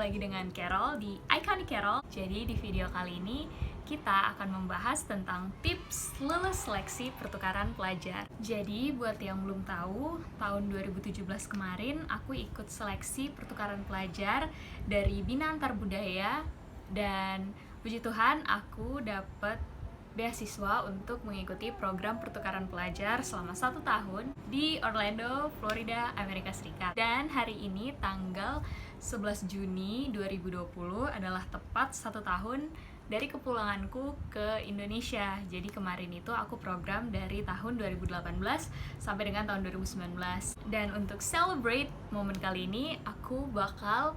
lagi dengan Carol di Iconic Carol. Jadi di video kali ini kita akan membahas tentang tips lulus seleksi pertukaran pelajar. Jadi buat yang belum tahu, tahun 2017 kemarin aku ikut seleksi pertukaran pelajar dari Bina Antar Budaya dan puji Tuhan aku dapat beasiswa untuk mengikuti program pertukaran pelajar selama 1 tahun di Orlando, Florida, Amerika Serikat. Dan hari ini tanggal 11 Juni 2020 adalah tepat 1 tahun dari kepulanganku ke Indonesia. Jadi kemarin itu aku program dari tahun 2018 sampai dengan tahun 2019. Dan untuk celebrate momen kali ini, aku bakal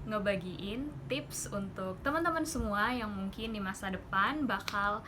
ngebagiin tips untuk teman-teman semua yang mungkin di masa depan bakal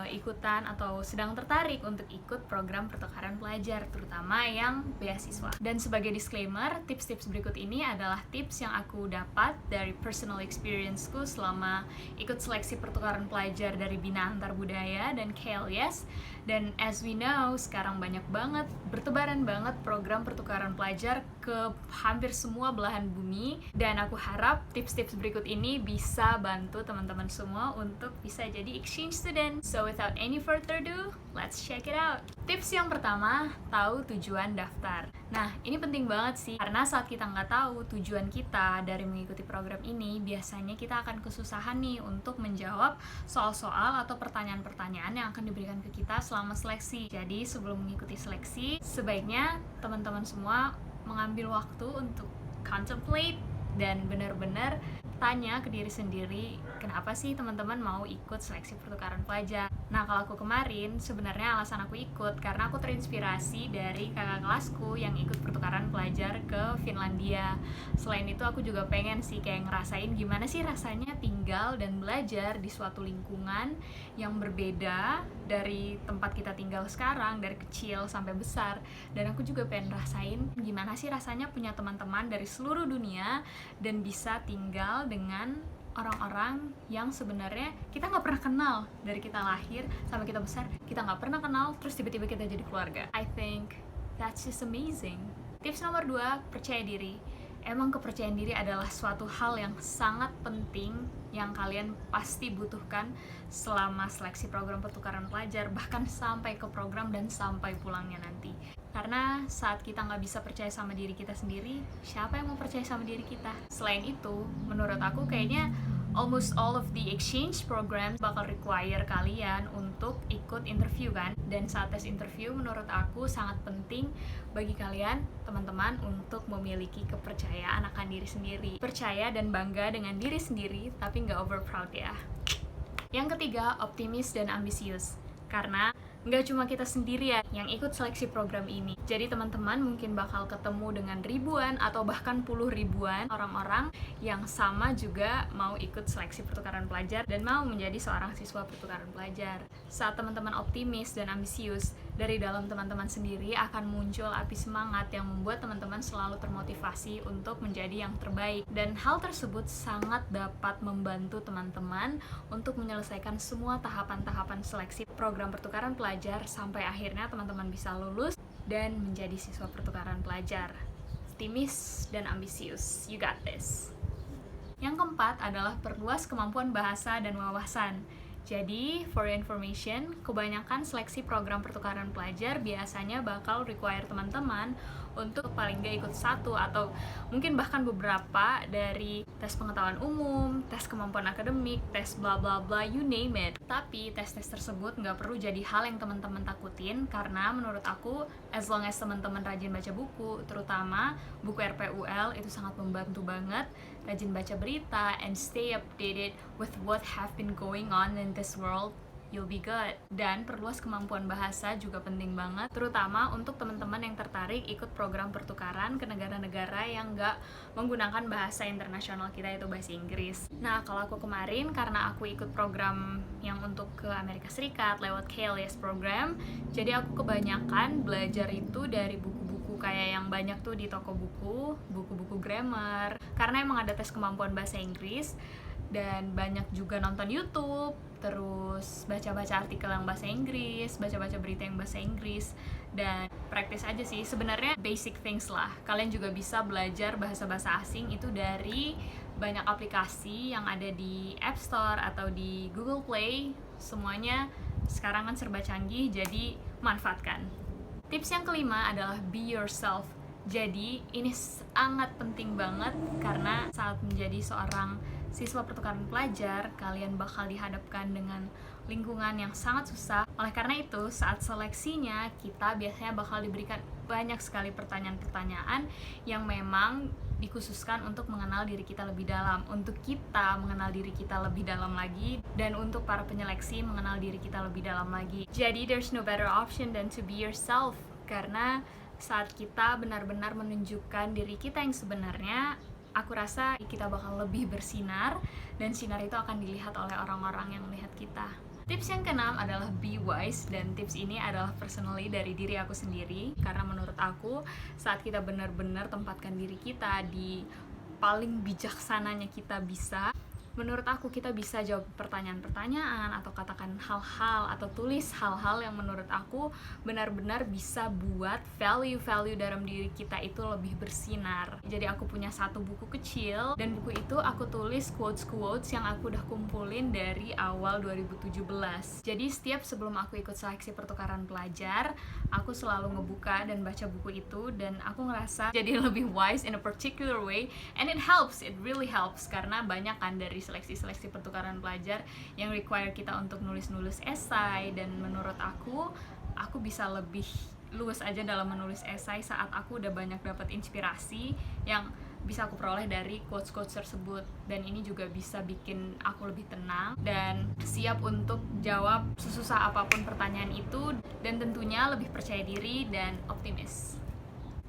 ikutan atau sedang tertarik untuk ikut program pertukaran pelajar, terutama yang beasiswa. Dan sebagai disclaimer, tips-tips berikut ini adalah tips yang aku dapat dari personal experience-ku selama ikut seleksi pertukaran pelajar dari Bina Antar Budaya dan KLS. Dan as we know, sekarang banyak banget, bertebaran banget program pertukaran pelajar ke hampir semua belahan bumi. Dan aku harap tips-tips berikut ini bisa bantu teman-teman semua untuk bisa jadi exchange student. So without any further ado, let's check it out. Tips yang pertama, tahu tujuan daftar. Nah, ini penting banget sih, karena saat kita nggak tahu tujuan kita dari mengikuti program ini, biasanya kita akan kesusahan nih untuk menjawab soal-soal atau pertanyaan-pertanyaan yang akan diberikan ke kita selama seleksi. Jadi sebelum mengikuti seleksi, sebaiknya teman-teman semua mengambil waktu untuk contemplate dan benar-benar tanya ke diri sendiri, kenapa sih teman-teman mau ikut seleksi pertukaran pelajar? Nah, kalau aku kemarin, sebenarnya alasan aku ikut karena aku terinspirasi dari kakak kelasku yang ikut pertukaran pelajar ke Finlandia. Selain itu, aku juga pengen sih kayak ngerasain gimana sih rasanya tinggal dan belajar di suatu lingkungan yang berbeda dari tempat kita tinggal sekarang, dari kecil sampai besar. Dan aku juga pengen rasain gimana sih rasanya punya teman-teman dari seluruh dunia dan bisa tinggal dengan orang-orang yang sebenarnya kita nggak pernah kenal dari kita lahir sampai kita besar, kita nggak pernah kenal, terus tiba-tiba kita jadi keluarga. I think that's just amazing. Tips nomor 2, percaya diri. Emang kepercayaan diri adalah suatu hal yang sangat penting yang kalian pasti butuhkan selama seleksi program pertukaran pelajar, bahkan sampai ke program dan sampai pulangnya nanti. Karena saat kita nggak bisa percaya sama diri kita sendiri, siapa yang mau percaya sama diri kita? Selain itu, menurut aku kayaknya almost all of the exchange program bakal require kalian untuk ikut interview kan? Dan saat tes interview menurut aku sangat penting bagi kalian, teman-teman, untuk memiliki kepercayaan akan diri sendiri. Percaya dan bangga dengan diri sendiri, tapi nggak over proud ya. Yang ketiga, optimis dan ambisius. Karena nggak cuma kita sendiri ya yang ikut seleksi program ini. Jadi teman-teman mungkin bakal ketemu dengan ribuan atau bahkan puluh ribuan orang-orang yang sama juga mau ikut seleksi pertukaran pelajar dan mau menjadi seorang siswa pertukaran pelajar. Saat teman-teman optimis dan ambisius, dari dalam teman-teman sendiri akan muncul api semangat yang membuat teman-teman selalu termotivasi untuk menjadi yang terbaik. Dan hal tersebut sangat dapat membantu teman-teman untuk menyelesaikan semua tahapan-tahapan seleksi program pertukaran pelajar sampai akhirnya teman-teman bisa lulus dan menjadi siswa pertukaran pelajar. Optimis dan ambisius, you got this. Yang keempat adalah perluas kemampuan bahasa dan wawasan. Jadi, for your information, kebanyakan seleksi program pertukaran pelajar biasanya bakal require teman-teman untuk paling nggak ikut 1 atau mungkin bahkan beberapa dari tes pengetahuan umum, tes kemampuan akademik, tes bla bla bla, you name it. Tapi tes-tes tersebut nggak perlu jadi hal yang teman-teman takutin, karena menurut aku, as long as teman-teman rajin baca buku, terutama buku RPUL, itu sangat membantu banget, rajin baca berita, and stay updated with what have been going on in this world, you'll be good. Dan perluas kemampuan bahasa juga penting banget, terutama untuk teman-teman yang tertarik ikut program pertukaran ke negara-negara yang nggak menggunakan bahasa internasional kita, yaitu bahasa Inggris. Nah, kalau aku kemarin, karena aku ikut program yang untuk ke Amerika Serikat lewat KLS program, jadi aku kebanyakan belajar itu dari buku-buku kayak yang banyak tuh di toko buku, buku-buku grammar, karena emang ada tes kemampuan bahasa Inggris. Dan banyak juga nonton YouTube, terus baca-baca artikel yang bahasa Inggris, baca-baca berita yang bahasa Inggris, dan praktis aja sih. Sebenarnya basic things lah. Kalian juga bisa belajar bahasa-bahasa asing itu dari banyak aplikasi yang ada di App Store atau di Google Play. Semuanya sekarang kan serba canggih, jadi manfaatkan. Tips yang kelima adalah be yourself. Jadi ini sangat penting banget karena saat menjadi seorang siswa pertukaran pelajar, kalian bakal dihadapkan dengan lingkungan yang sangat susah. Oleh karena itu, saat seleksinya kita biasanya bakal diberikan banyak sekali pertanyaan-pertanyaan yang memang dikhususkan untuk mengenal diri kita lebih dalam, untuk kita mengenal diri kita lebih dalam lagi, dan untuk para penyeleksi mengenal diri kita lebih dalam lagi. Jadi there's no better option than to be yourself, karena saat kita benar-benar menunjukkan diri kita yang sebenarnya, aku rasa kita bakal lebih bersinar, dan sinar itu akan dilihat oleh orang-orang yang melihat kita. Tips yang keenam adalah be wise, dan tips ini adalah personally dari diri aku sendiri, karena menurut aku saat kita benar-benar tempatkan diri kita di paling bijaksananya kita bisa, menurut aku kita bisa jawab pertanyaan-pertanyaan atau katakan hal-hal atau tulis hal-hal yang menurut aku benar-benar bisa buat value-value dalam diri kita itu lebih bersinar. Jadi aku punya satu buku kecil, dan buku itu aku tulis quotes-quotes yang aku udah kumpulin dari awal 2017. Jadi setiap sebelum aku ikut seleksi pertukaran pelajar, aku selalu ngebuka dan baca buku itu, dan aku ngerasa jadi lebih wise in a particular way, and it really helps karena banyak kan dari seleksi-seleksi pertukaran pelajar yang require kita untuk nulis-nulis esai, dan menurut aku bisa lebih luwes aja dalam menulis esai saat aku udah banyak dapat inspirasi yang bisa aku peroleh dari quotes-quotes tersebut, dan ini juga bisa bikin aku lebih tenang dan siap untuk jawab sesusah apapun pertanyaan itu, dan tentunya lebih percaya diri dan optimis.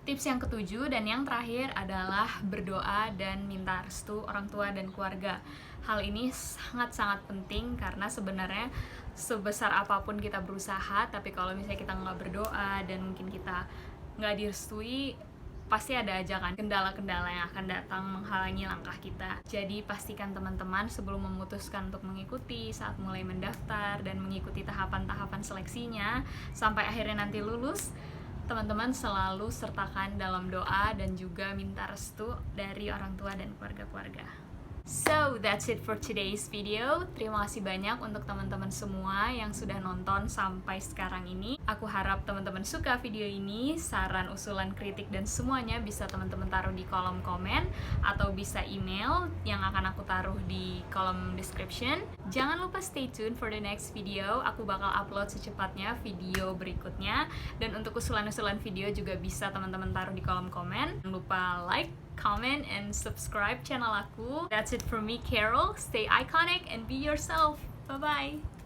Tips yang ketujuh dan yang terakhir adalah berdoa dan minta restu orang tua dan keluarga. Hal ini sangat-sangat penting karena sebenarnya sebesar apapun kita berusaha, tapi kalau misalnya kita nggak berdoa dan mungkin kita nggak direstui, pasti ada aja kan kendala-kendala yang akan datang menghalangi langkah kita. Jadi pastikan teman-teman sebelum memutuskan untuk mengikuti, saat mulai mendaftar dan mengikuti tahapan-tahapan seleksinya sampai akhirnya nanti lulus, teman-teman selalu sertakan dalam doa dan juga minta restu dari orang tua dan keluarga-keluarga. So, that's it for today's video. Terima kasih banyak untuk teman-teman semua yang sudah nonton sampai sekarang ini. Aku harap teman-teman suka video ini. Saran, usulan, kritik, dan semuanya bisa teman-teman taruh di kolom komen atau bisa email yang akan aku taruh di kolom description. Jangan lupa stay tune for the next video. Aku bakal upload secepatnya video berikutnya. Dan untuk usulan-usulan video juga bisa teman-teman taruh di kolom komen. Jangan lupa like, comment, and subscribe channel aku. That's it from me, Carol. Stay iconic and be yourself. Bye-bye.